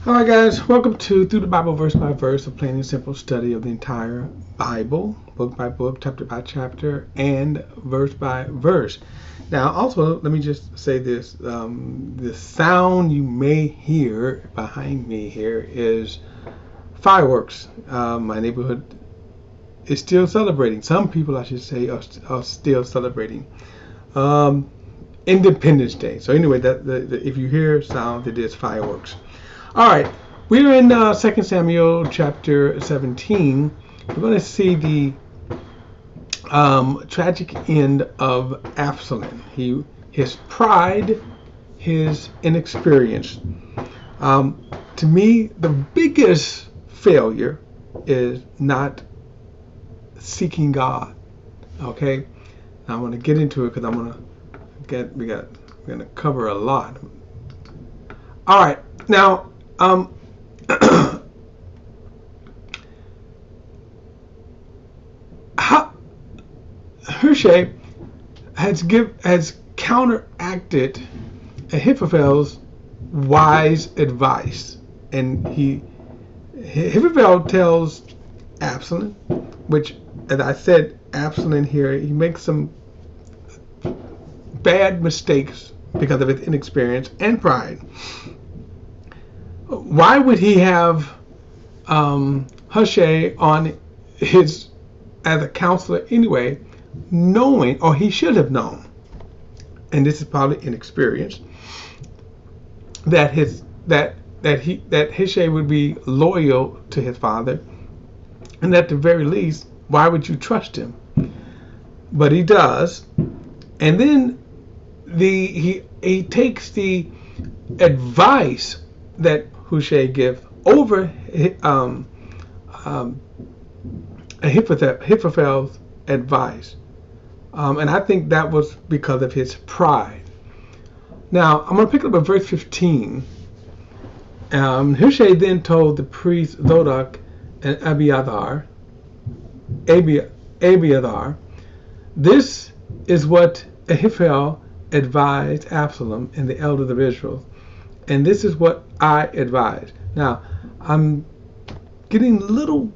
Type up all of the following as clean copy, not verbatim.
All right, guys, welcome to Through the Bible Verse by Verse, a plain and simple study of the entire Bible, book by book, chapter by chapter, and verse by verse. Now, also, let me just say this. The sound you may hear behind me here is fireworks. My neighborhood is still celebrating. Some people, I should say, are still celebrating Independence Day. So anyway, if you hear sound, it is fireworks. All right, we're in 2 Samuel chapter 17. We're going to see the tragic end of Absalom. His pride, his inexperience. To me, the biggest failure is not seeking God. Okay, now I'm going to get into it because we're going to cover a lot. All right, now. Hushai has counteracted Ahithophel's wise advice, and Ahithophel tells Absalom, which, as I said, Absalom here, he makes some bad mistakes because of his inexperience and pride. Why would he have Hushai on as a counselor anyway, knowing, or he should have known, and this is probably inexperience, that Hushai would be loyal to his father, and at the very least, why would you trust him? But he does, and then he takes the advice that Hushai gives over Ahithophel's advice, and I think that was because of his pride. Now I'm going to pick up at verse 15. Hushai then told the priests Zadok and Abiathar, this is what Ahithophel advised Absalom and the elders of Israel, and this is what I advise. Now, I'm getting a little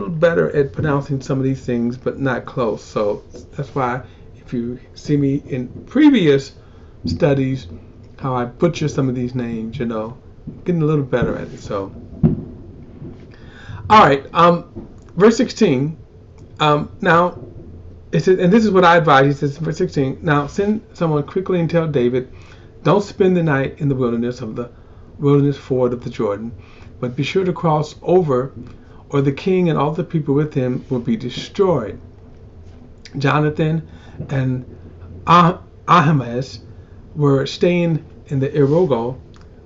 better at pronouncing some of these things, but not close. So that's why, if you see me in previous studies, how I butcher some of these names, getting a little better at it. So, all right, verse 16. Now, it says, and this is what I advise. He says, verse 16. Now, send someone quickly and tell David, don't spend the night in the wilderness ford of the Jordan, but be sure to cross over, or the king and all the people with him will be destroyed. Jonathan and Ahimaaz were staying in the Irogel,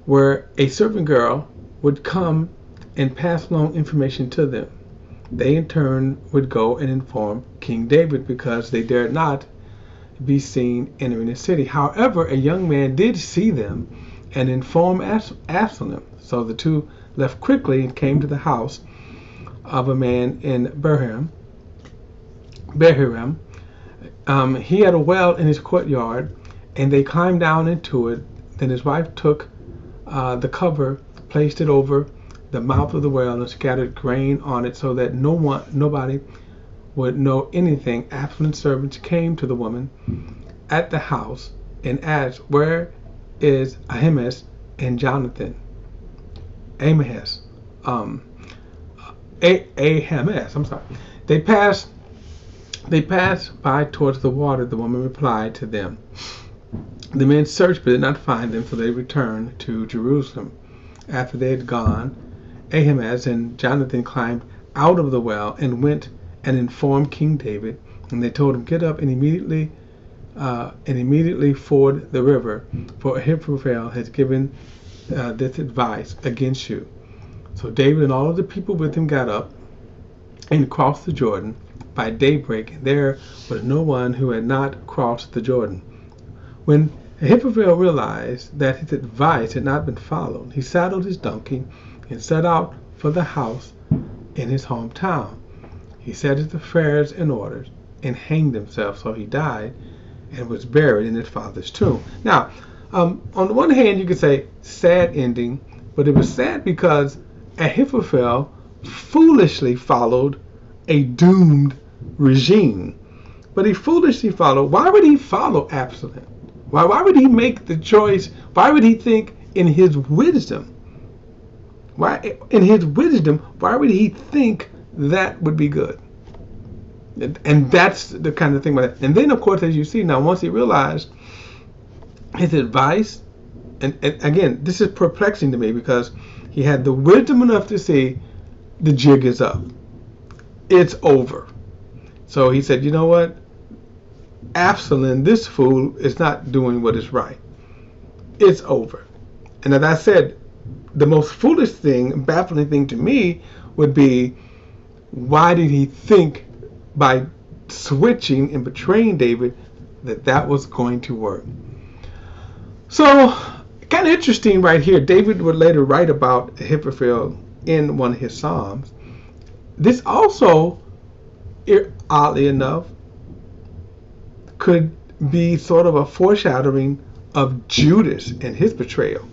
where a servant girl would come and pass along information to them. They in turn would go and inform King David, because they dared not be seen entering the city. However, a young man did see them and informed Absalom. So the two left quickly and came to the house of a man in Bahurim. He had a well in his courtyard, and they climbed down into it. Then his wife took the cover, placed it over the mouth of the well, and scattered grain on it, so that nobody would know anything. Absalom's servants came to the woman at the house and asked, where is Ahimaaz and Jonathan? Ahimaaz. I'm sorry. They passed by towards the water. The woman replied to them. The men searched but did not find them, so they returned to Jerusalem. After they had gone, Ahimaaz and Jonathan climbed out of the well and went and informed King David, and they told him, get up and immediately ford the river, for Ahithophel has given this advice against you. So David and all of the people with him got up and crossed the Jordan by daybreak, and there was no one who had not crossed the Jordan. When Ahithophel realized that his advice had not been followed, he saddled his donkey and set out for the house in his hometown. He set his affairs in order and hanged himself, so he died and was buried in his father's tomb. Now, on the one hand, you could say sad ending, But it was sad because Ahithophel foolishly followed a doomed regime. But he foolishly followed. Why would he follow Absalom? Why would he make the choice? Why would he think in his wisdom? Why would he think that would be good? And that's the kind of thing about it. And then, of course, as you see now, once he realized his advice, and again, this is perplexing to me because he had the wisdom enough to see the jig is up. It's over. So he said, you know what? Absalom, this fool, is not doing what is right. It's over. And as I said, the most foolish thing, baffling thing to me would be, why did he think by switching and betraying David that was going to work? So, kind of interesting right here. David would later write about Ahithophel in one of his Psalms. This also, oddly enough, could be sort of a foreshadowing of Judas and his betrayal,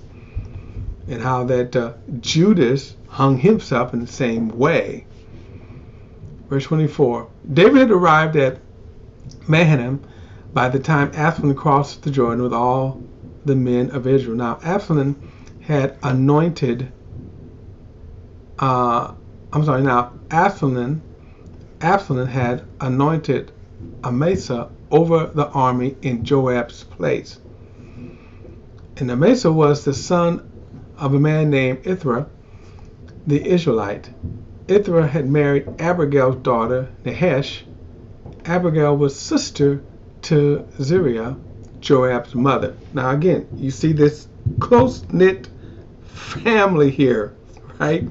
and how that Judas hung himself in the same way. Verse 24, David had arrived at Mayhem by the time Absalom crossed the Jordan with all the men of Israel. Now, Absalom had anointed, Absalom had anointed Amasa over the army in Joab's place. And Amasa was the son of a man named Ithra, the Israelite. Ithra had married Abigail's daughter, Nahash. Abigail was sister to Zeruiah, Joab's mother. Now again, you see this close-knit family here, right?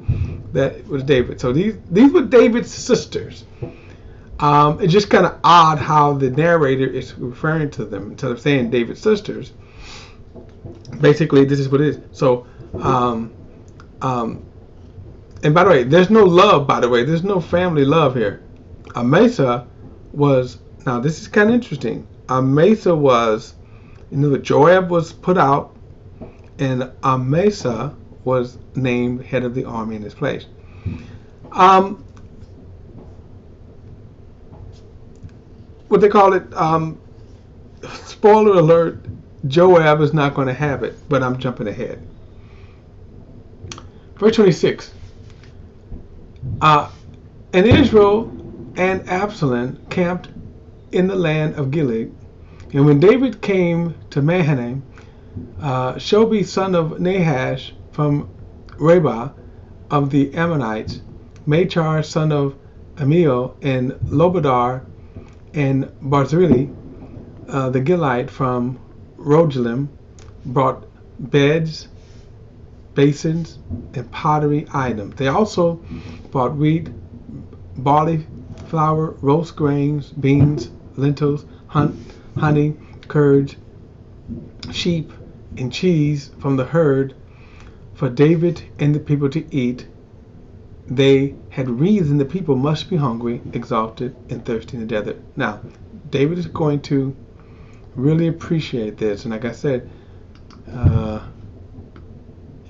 That was David. So these were David's sisters. It's just kind of odd how the narrator is referring to them instead of saying David's sisters. Basically, this is what it is. So, and by the way, there's no love, by the way. There's no family love here. Amasa was, now this is kind of interesting. Amasa was, Joab was put out, and Amasa was named head of the army in his place. What they call it, spoiler alert, Joab is not going to have it, but I'm jumping ahead. Verse 26. And Israel and Absalom camped in the land of Gilead. And when David came to Mayhem, Shobi, son of Nahash from Rabbah of the Ammonites, Machar, son of Amiel, and Lobadar, and Barzillai, the Gilite from Rogelim, brought beds, basins, and pottery items. They also bought wheat, barley, flour, roast grains, beans, lentils, honey, curds, sheep, and cheese from the herd for David and the people to eat. They had reason the people must be hungry, exhausted, and thirsty in the desert. Now, David is going to really appreciate this, and like I said,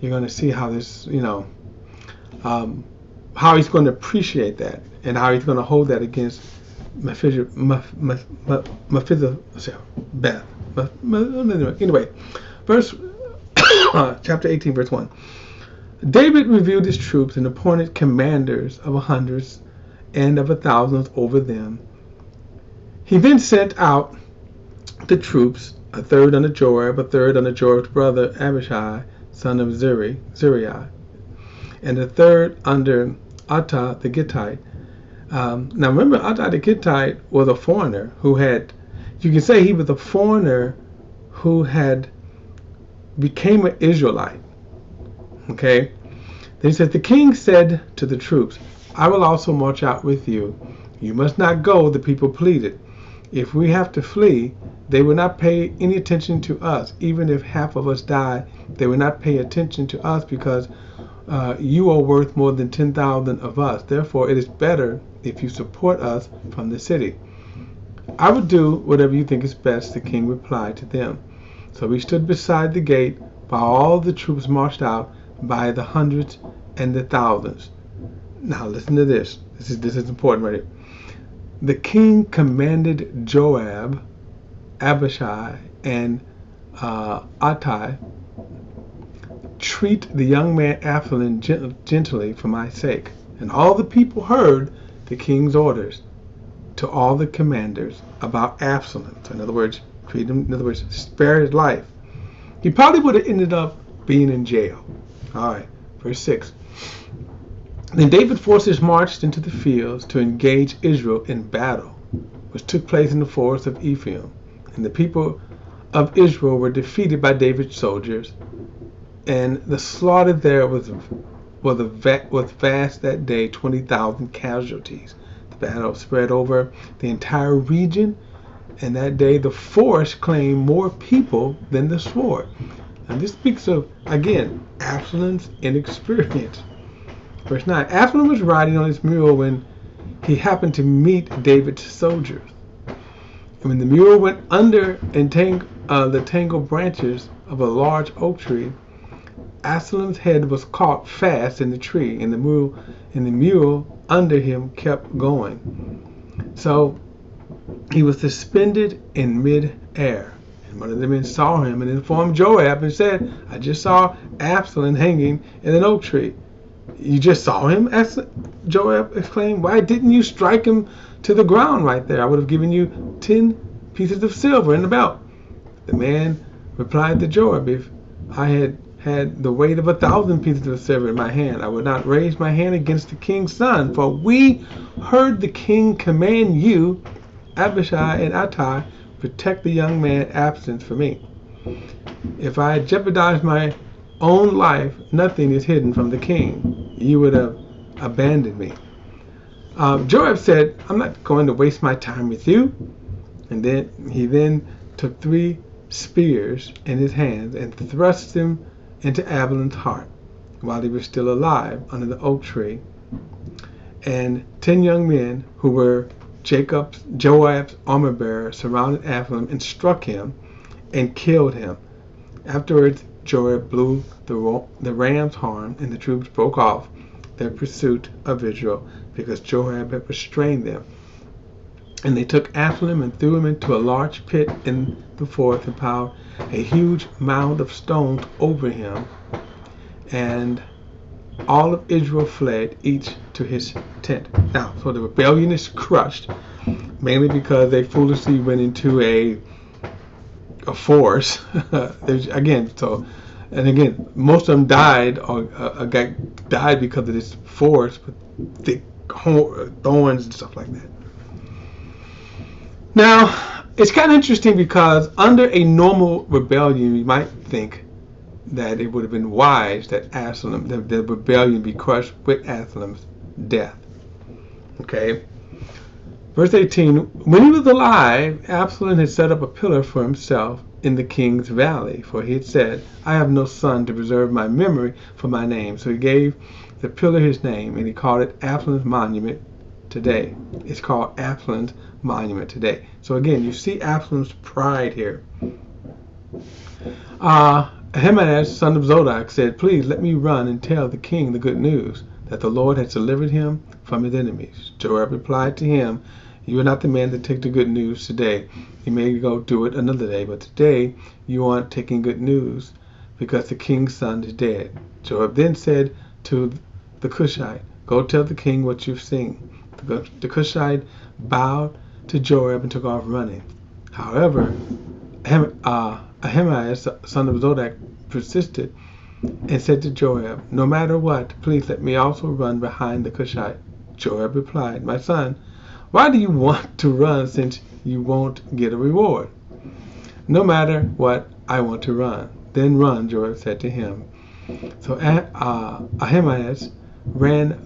you're going to see how this, how he's going to appreciate that, and how he's going to hold that against Mephibosheth. Anyway, chapter 18, verse 1. David reviewed his troops and appointed commanders of 100s and of 1,000s over them. He then sent out the troops, a third under Joab, a third under Joab's brother Abishai, son of Zeruiah, and a third under Atta the Gittite. Now remember, Atta the Gittite was a foreigner who had, you can say he was a foreigner who had became an Israelite. Okay? Then he says, the king said to the troops, I will also march out with you. You must not go, the people pleaded. If we have to flee, they will not pay any attention to us. Even if half of us die, they will not pay attention to us because you are worth more than 10,000 of us. Therefore, it is better if you support us from the city. I will do whatever you think is best, the king replied to them. So he stood beside the gate while all the troops marched out by the hundreds and the thousands. Now listen to this. This is important right here. The king commanded Joab, Abishai, and Attai, treat the young man Absalom gently for my sake. And all the people heard the king's orders to all the commanders about Absalom. So in other words, spare his life. He probably would have ended up being in jail. All right, verse 6. Then David's forces marched into the fields to engage Israel in battle, which took place in the forest of Ephraim. And the people of Israel were defeated by David's soldiers, and the slaughter there was vast that day, 20,000 casualties. The battle spread over the entire region, and that day the forest claimed more people than the sword. And this speaks of, again, Absalom's inexperience. Verse 9, Absalom was riding on his mule when he happened to meet David's soldiers. And when the mule went under the tangled branches of a large oak tree, Absalom's head was caught fast in the tree, and the mule under him kept going. So he was suspended in mid-air. And one of the men saw him and informed Joab and said, I just saw Absalom hanging in an oak tree. You just saw him? Joab exclaimed. Why didn't you strike him to the ground right there? I would have given you 10 pieces of silver in the belt. The man replied to Joab, if I had the weight of 1,000 pieces of silver in my hand, I would not raise my hand against the king's son, for we heard the king command you, Abishai and Attai, protect the young man Absalom for me. If I jeopardized my own life, nothing is hidden from the king. You would have abandoned me. Joab said, I'm not going to waste my time with you. And then he took 3 spears in his hands and thrust them into Absalom's heart while he was still alive under the oak tree. And 10 young men who were Joab's armor bearer surrounded Absalom and struck him and killed him. Afterwards, Joab blew the ram's horn, and the troops broke off their pursuit of Israel because Joab had restrained them. And they took Absalom and threw him into a large pit in the forest and piled a huge mound of stones over him. And all of Israel fled, each to his tent. Now, so the rebellion is crushed, mainly because they foolishly went into a forest. Again, most of them died died because of this forest with thick thorns and stuff like that. Now, it's kind of interesting because under a normal rebellion, you might think that it would have been wise that the rebellion be crushed with Absalom's death. Okay. Verse 18, when he was alive, Absalom had set up a pillar for himself in the king's valley, for he had said, I have no son to preserve my memory for my name. So he gave the pillar his name, and he called it Absalom's Monument today. It's called Absalom's Monument today. So again, you see Absalom's pride here. Ahimaaz, son of Zadok, said, please let me run and tell the king the good news, that the Lord has delivered him from his enemies. Joab replied to him, you are not the man to take the good news today. You may go do it another day, but today you aren't taking good news because the king's son is dead. Joab then said to the Cushite, go tell the king what you've seen. The Cushite bowed to Joab and took off running. However, Ahimaaz, son of Zadok, persisted and said to Joab, no matter what, please let me also run behind the Cushite. Joab replied, my son, why do you want to run since you won't get a reward? No matter what, I want to run. Then run, Joab said to him. So Ahimaaz ran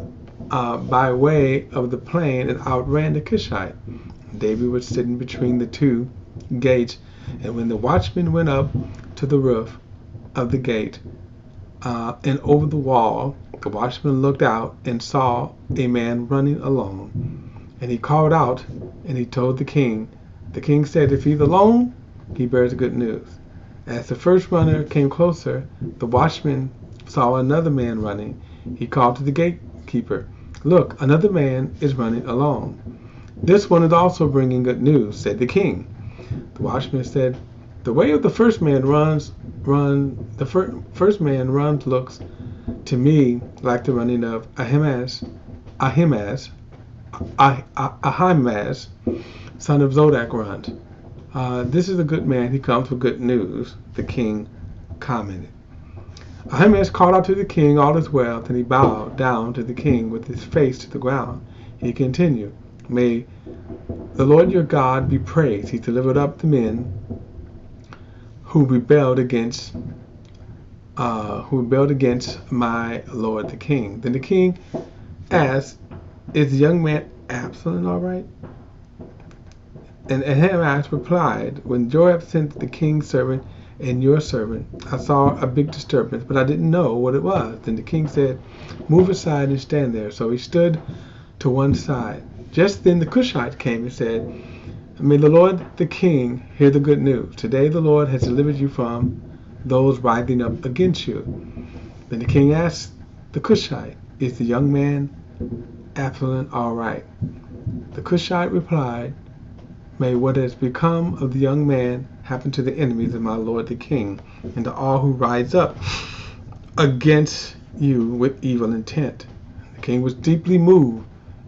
by way of the plain and outran the Cushite. David was sitting between the 2 gates, and when the watchman went up to the roof of the gate and over the wall, the watchman looked out and saw a man running alone. And he called out and he told the king. The king said, if he's alone, he bears good news. As the first runner came closer, the watchman saw another man running, he called to the gatekeeper, "Look, another man is running along. This one is also bringing good news," said the king. The watchman said, "The way of the first man runs looks to me like the running of Ahimaaz, son of Zodok runs. This is a good man. He comes with good news," the king commented. Ahimaaz called out to the king all his wealth, and he bowed down to the king with his face to the ground. He continued, "May the Lord your God be praised. He delivered up the men who rebelled against my lord the king." Then the king asked, "Is the young man Absalom all right?" And Ahimaaz replied, "When Joab sent the king's servant and your servant, I saw a big disturbance, but I didn't know what it was." Then the king said, "Move aside and stand there." So he stood to one side. Just then the Cushite came and said, "May the Lord the king hear the good news. Today the Lord has delivered you from those rising up against you." Then the king asked the Cushite, "Is the young man Absalom all right?" The Cushite replied, "May what has become of the young man happen to the enemies of my lord the king, and to all who rise up against you with evil intent." The king was deeply moved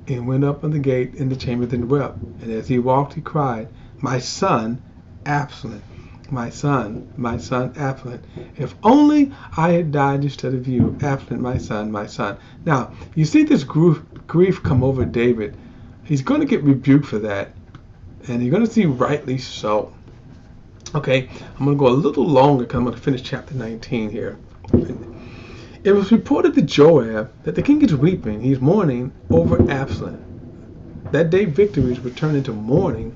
and went up on the gate in the chambers and wept. And as he walked, he cried, "My son Absalom, my son Absalom, if only I had died instead of you, Absalom, my son, my son." Now, you see this grief come over David. He's going to get rebuked for that, and you're going to see rightly so. Okay, I'm going to go a little longer because I'm going to finish chapter 19 here. It was reported to Joab that the king is weeping. He's mourning over Absalom. That day victories were turned into mourning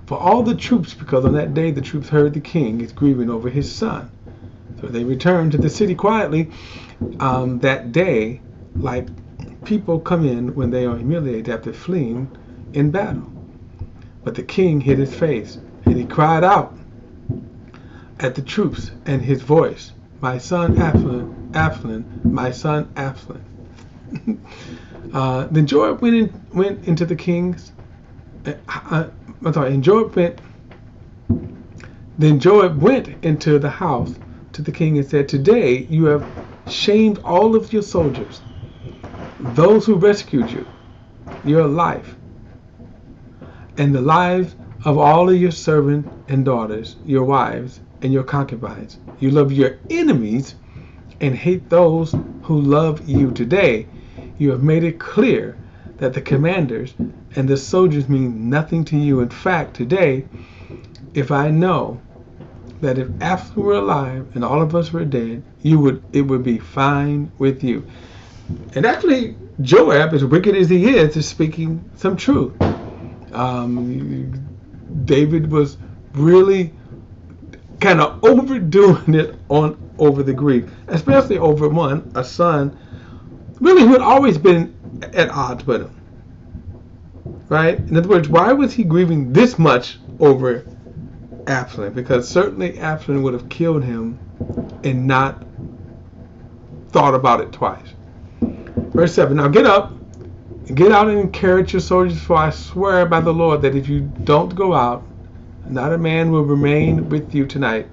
for all the troops, because on that day the troops heard the king is grieving over his son. So they returned to the city quietly that day, like people come in when they are humiliated after fleeing in battle. But the king hid his face, and he cried out at the troops, and his voice, "My son Absalom, Absalom, my son Absalom." Then Joab went into the king's. Then Joab went into the house to the king and said, "Today you have shamed all of your soldiers, those who rescued you, your life, and the lives of all of your servants and daughters, your wives and your concubines. You love your enemies and hate those who love you. Today you have made it clear that the commanders and the soldiers mean nothing to you. In fact, today, if I know that if Absalom were alive and all of us were dead, it would be fine with you." And actually, Joab, as wicked as he is speaking some truth. David was really kind of overdoing it over the grief, especially over a son, really who had always been at odds with him. Right? In other words, why was he grieving this much over Absalom? Because certainly Absalom would have killed him and not thought about it twice. Verse 7, "Now get up, get out and encourage your soldiers, for I swear by the Lord that if you don't go out, not a man will remain with you tonight.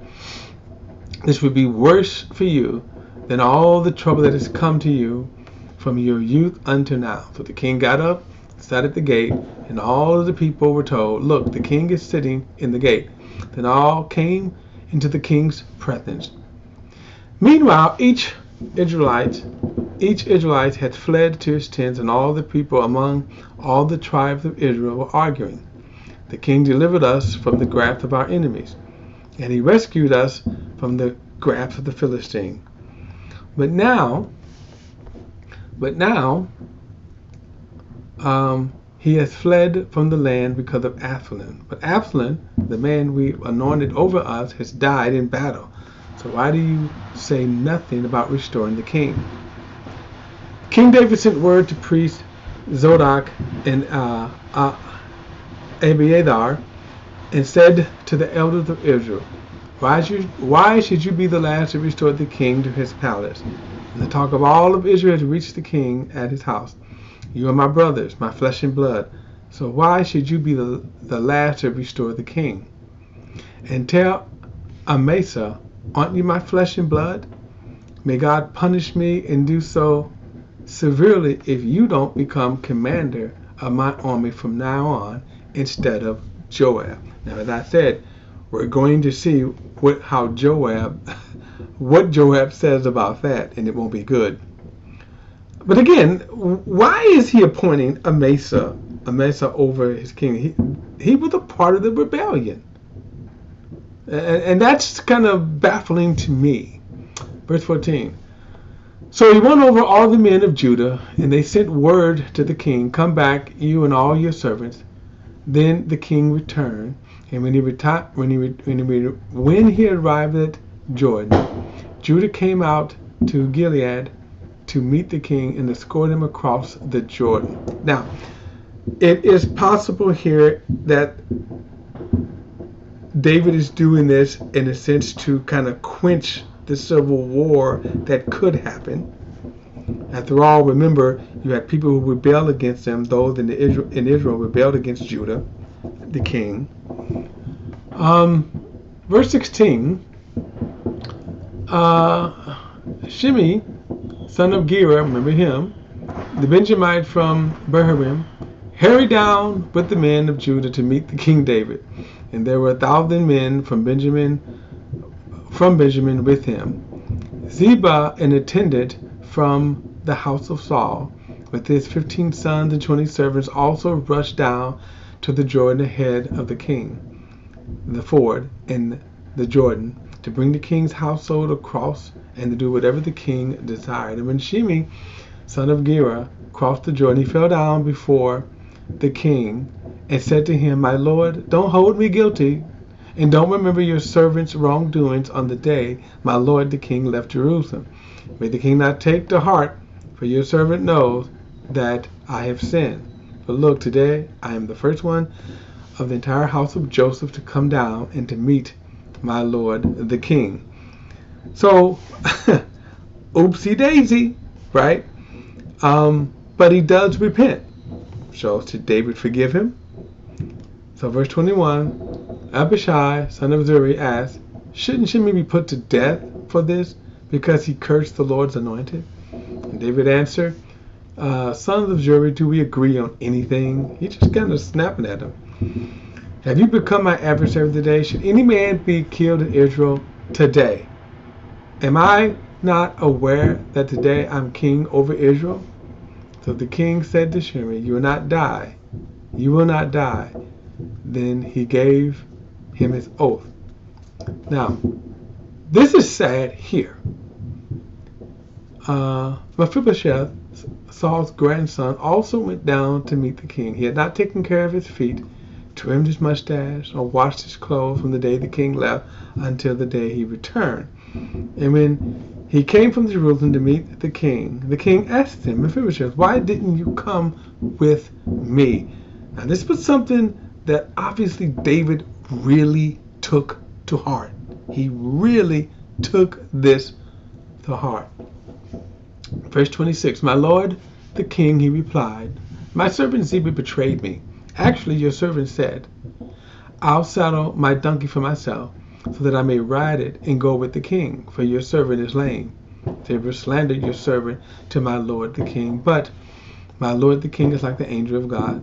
This would be worse for you than all the trouble that has come to you from your youth until now." So the king got up, sat at the gate, and all of the people were told, "Look, the king is sitting in the gate." Then all came into the king's presence. Meanwhile, each Israelite had fled to his tents, and all the people among all the tribes of Israel were arguing. "The king delivered us from the grasp of our enemies, and he rescued us from the grasp of the Philistine. But now he has fled from the land because of Absalom. But Absalom, the man we anointed over us, has died in battle. So why do you say nothing about restoring the king?" King David sent word to priests Zadok and Abiathar and said to the elders of Israel, Why should you be the last to restore the king to his palace? And the talk of all of Israel had reached the king at his house. You are my brothers, my flesh and blood. So why should you be the last to restore the king? And tell Amasa, aren't you my flesh and blood? May God punish me and do so severely if you don't become commander of my army from now on instead of Joab. Now, as I said, we're going to see what Joab says about that, and it won't be good. But again, why is he appointing Amasa over his king? He was a part of the rebellion. And that's kind of baffling to me. Verse 14. So he went over all the men of Judah, and they sent word to the king, come back, you and all your servants. Then the king returned, and when he arrived at Jordan, Judah came out to Gilead to meet the king and escort him across the Jordan. Now, it is possible here that David is doing this in a sense to kind of quench the civil war that could happen. After all, remember, you had people who rebelled against him. Those in Israel rebelled against Judah, the king. Verse 16, Shimei, son of Gera, remember him, the Benjamite from Bahurim, hurried down with the men of Judah to meet the King David. And there were 1,000 men from Benjamin with him. Ziba, an attendant from the house of Saul, with his 15 sons and 20 servants, also rushed down to the Jordan ahead of the king, the ford in the Jordan, to bring the king's household across and to do whatever the king desired. And when Shimei, son of Gera, crossed the Jordan, he fell down before the king and said to him, my lord, don't hold me guilty, and don't remember your servant's wrongdoings on the day my lord the king left Jerusalem. May the king not take to heart, for your servant knows that I have sinned. But look, today I am the first one of the entire house of Joseph to come down and to meet my lord the king. So, oopsie daisy, right? But he does repent. So did David forgive him? So verse 21, Abishai, son of Zuri, asked, shouldn't Shimei be put to death for this, because he cursed the Lord's anointed? And David answered, sons of Zuri, do we agree on anything? He just kind of snapping at him. Have you become my adversary today? Should any man be killed in Israel today? Am I not aware that today I'm king over Israel? So the king said to Shimei, you will not die. You will not die. Then he gave him his oath. Now, this is sad here. Mephibosheth, Saul's grandson, also went down to meet the king. He had not taken care of his feet, trimmed his mustache, or washed his clothes from the day the king left until the day he returned. And when he came from Jerusalem to meet the king asked him, Mephibosheth, why didn't you come with me? Now, this was something that obviously David really took to heart. He really took this to heart. Verse 26, my lord the king, he replied, my servant Ziba betrayed me. Actually, your servant said, I'll saddle my donkey for myself, so that I may ride it and go with the king, for your servant is lame. Ziba slandered your servant to my lord the king, but my lord the king is like the angel of God.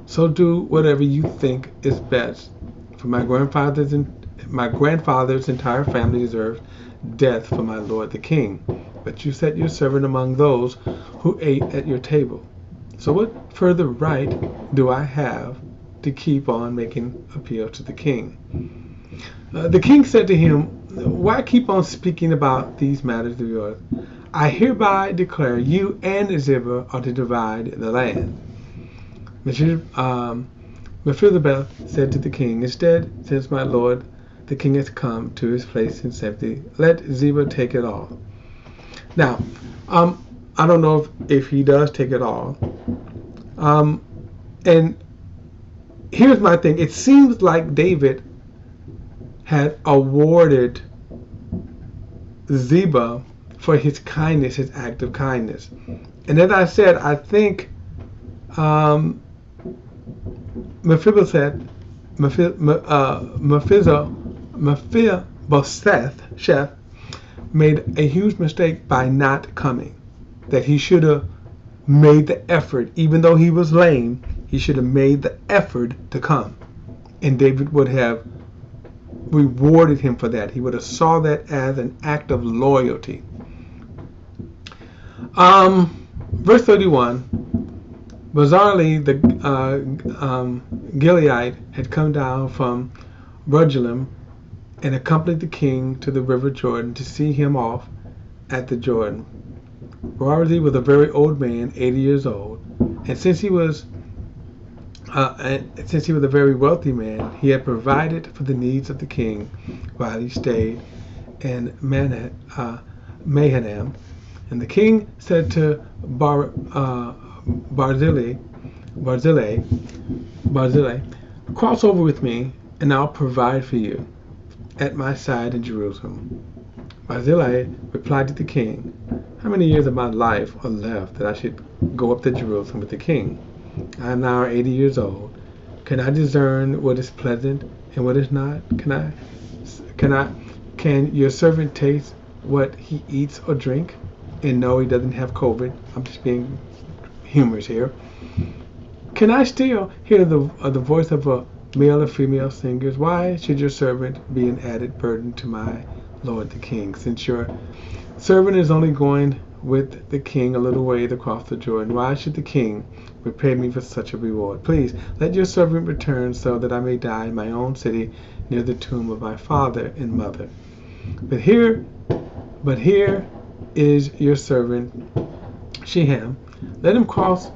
So do whatever you think is best. For my grandfather's entire family deserves death for my lord the king. But you set your servant among those who ate at your table. So what further right do I have to keep on making appeal to the king? The king said to him, why keep on speaking about these matters of yours? I hereby declare you and Ziba are to divide the land. Mephibosheth said to the king, instead, since my lord the king has come to his place in safety, let Ziba take it all. Now, I don't know if he does take it all. And here's my thing. It seems like David had awarded Ziba for his kindness, his act of kindness. And as I said, I think Mephibosheth made a huge mistake by not coming. That he should have made the effort, even though he was lame, he should have made the effort to come. And David would have rewarded him for that. He would have saw that as an act of loyalty. Verse 31, Barzillai the Gilead had come down from Jerusalem and accompanied the king to the river Jordan to see him off at the Jordan. Barzillai was a very old man, 80 years old, and since he was a very wealthy man, he had provided for the needs of the king while he stayed in Mayhem. And the king said to Barzillai, cross over with me, and I'll provide for you at my side in Jerusalem. Barzillai replied to the king, how many years of my life are left that I should go up to Jerusalem with the king? I am now 80 years old. Can I discern what is pleasant and what is not? Can your servant taste what he eats or drink and know he doesn't have COVID? I'm just being humorous here. Can I still hear the voice of a male or female singers? Why should your servant be an added burden to my Lord the king, since your servant is only going with the king a little way across the Jordan? Why should the king repay me for such a reward? Please let your servant return so that I may die in my own city near the tomb of my father and mother. But here is your servant Mayhem. Let him cross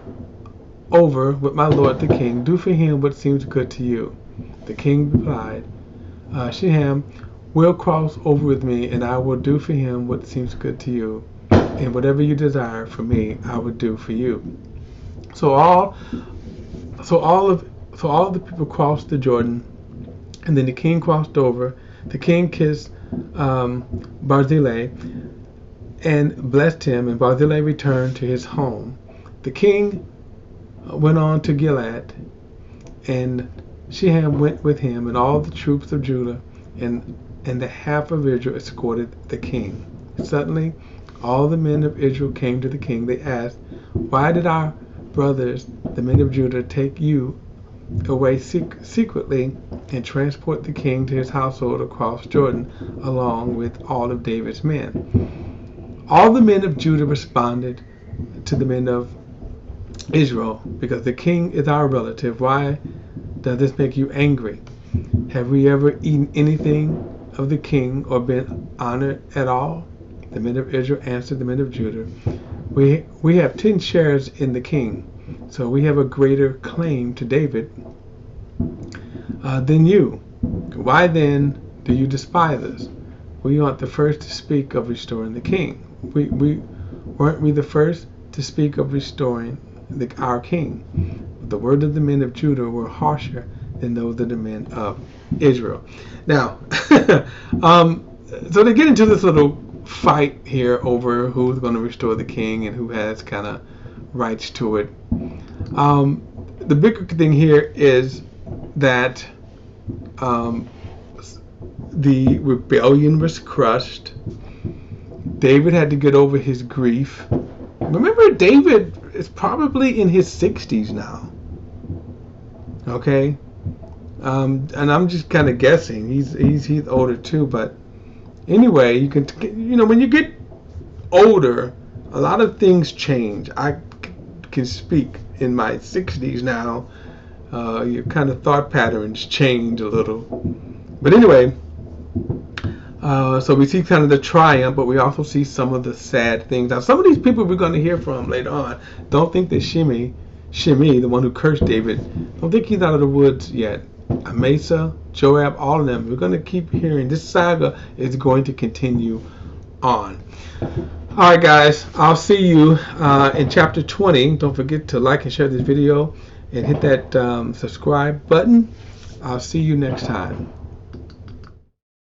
over with my lord the king. Do for him what seems good to you. The king replied, Mayhem will cross over with me, and I will do for him what seems good to you. And whatever you desire for me, I will do for you. So all of the people crossed the Jordan, and then the king crossed over. The king kissed Barzillai and blessed him, and Barzillai returned to his home. The king went on to Gilead, and Mayhem went with him, and all the troops of Judah and the half of Israel escorted the king. Suddenly, all the men of Israel came to the king. They asked, why did our brothers, the men of Judah, take you away secretly and transport the king to his household across Jordan along with all of David's men? All the men of Judah responded to the men of Israel, because the king is our relative. Why does this make you angry? Have we ever eaten anything of the king or been honored at all? The men of Israel answered the men of Judah, we have 10 shares in the king, so we have a greater claim to David than you. Why then do you despise us? We aren't the first to speak of restoring the king. Weren't we the first to speak of restoring our king? The words of the men of Judah were harsher than those of the men of Israel. Now, so they get into this little fight here over who's going to restore the king and who has kind of rights to it. The bigger thing here is that the rebellion was crushed. David had to get over his grief. Remember, David is probably in his 60s now. Okay, and I'm just kind of guessing. He's older too, but anyway, you can when you get older, a lot of things change. I can speak in my 60s now. Your kind of thought patterns change a little, but anyway. So we see kind of the triumph, but we also see some of the sad things. Now, some of these people we're going to hear from later on don't think that Shimei, the one who cursed David, don't think he's out of the woods yet. Amasa, Joab, all of them. We're going to keep hearing. This saga is going to continue on. All right, guys. I'll see you in chapter 20. Don't forget to like and share this video and hit that subscribe button. I'll see you next time.